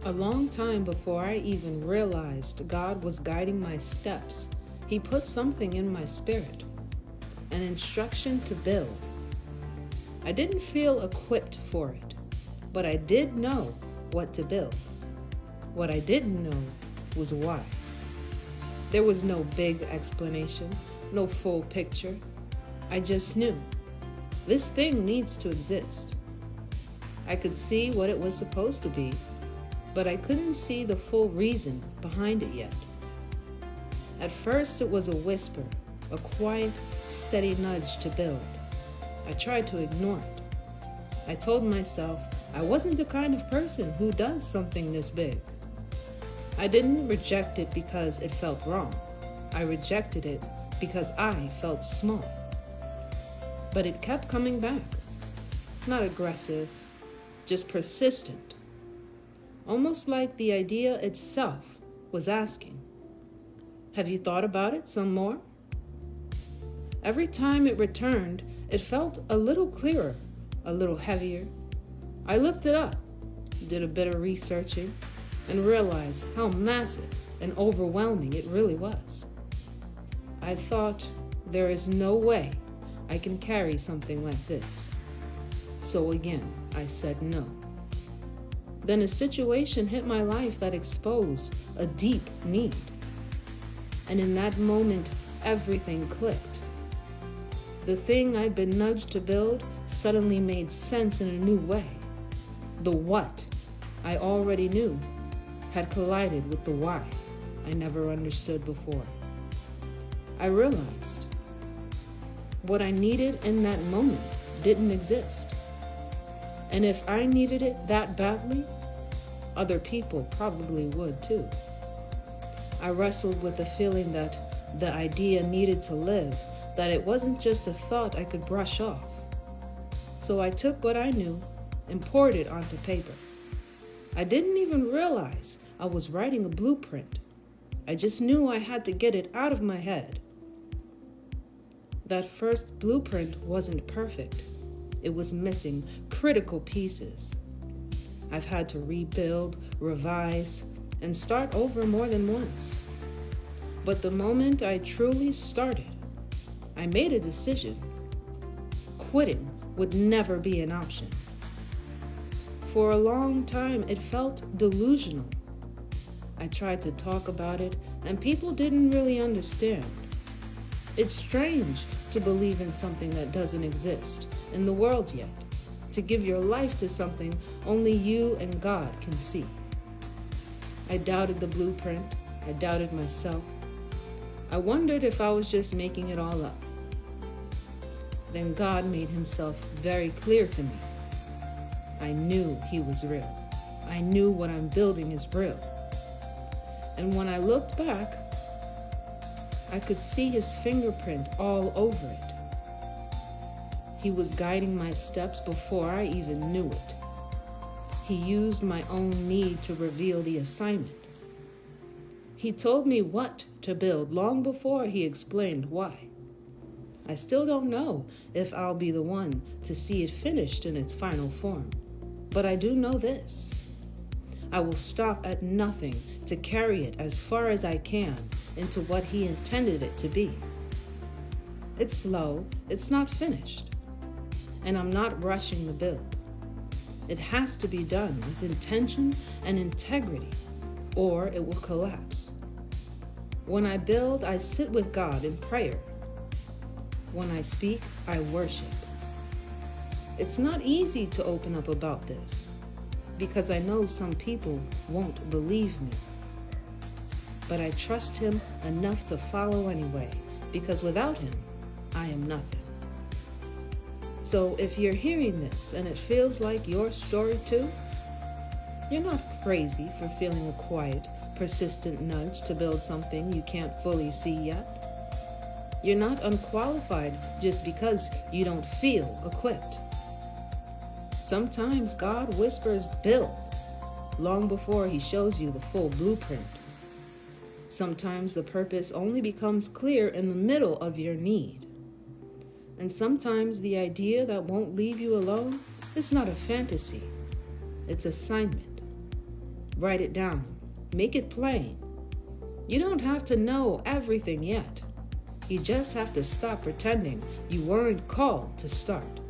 A long time before I even realized God was guiding my steps, He put something in my spirit, an instruction to build. I didn't feel equipped for it, but I did know what to build. What I didn't know was why. There was no big explanation, no full picture. I just knew this thing needs to exist. I could see what it was supposed to be, but I couldn't see the full reason behind it yet. At first, it was a whisper, a quiet, steady nudge to build. I tried to ignore it. I told myself I wasn't the kind of person who does something this big. I didn't reject it because it felt wrong. I rejected it because I felt small. But it kept coming back. Not aggressive, just persistent. Almost like the idea itself was asking, "Have you thought about it some more?" Every time it returned, it felt a little clearer, a little heavier. I looked it up, did a bit of researching, and realized how massive and overwhelming it really was. I thought, there is no way I can carry something like this. So again, I said no. Then a situation hit my life that exposed a deep need. And in that moment, everything clicked. The thing I'd been nudged to build suddenly made sense in a new way. The what I already knew had collided with the why I never understood before. I realized what I needed in that moment didn't exist. And if I needed it that badly, other people probably would too. I wrestled with the feeling that the idea needed to live, that it wasn't just a thought I could brush off. So I took what I knew and poured it onto paper. I didn't even realize I was writing a blueprint. I just knew I had to get it out of my head. That first blueprint wasn't perfect. It was missing critical pieces. I've had to rebuild, revise, and start over more than once. But the moment I truly started, I made a decision. Quitting would never be an option. For a long time, it felt delusional. I tried to talk about it, and people didn't really understand. It's strange to believe in something that doesn't exist in the world yet, to give your life to something only you and God can see. I doubted the blueprint. I doubted myself. I wondered if I was just making it all up. Then God made Himself very clear to me. I knew He was real. I knew what I'm building is real. And when I looked back, I could see His fingerprint all over it. He was guiding my steps before I even knew it. He used my own need to reveal the assignment. He told me what to build long before He explained why. I still don't know if I'll be the one to see it finished in its final form, but I do know this. I will stop at nothing to carry it as far as I can into what He intended it to be. It's slow, it's not finished, and I'm not rushing the build. It has to be done with intention and integrity, or it will collapse. When I build, I sit with God in prayer. When I speak, I worship. It's not easy to open up about this, because I know some people won't believe me. But I trust Him enough to follow anyway, because without Him, I am nothing. So if you're hearing this and it feels like your story too, you're not crazy for feeling a quiet, persistent nudge to build something you can't fully see yet. You're not unqualified just because you don't feel equipped. Sometimes God whispers build long before He shows you the full blueprint. Sometimes the purpose only becomes clear in the middle of your need. And sometimes the idea that won't leave you alone is not a fantasy. It's assignment. Write it down. Make it plain. You don't have to know everything yet. You just have to stop pretending you weren't called to start.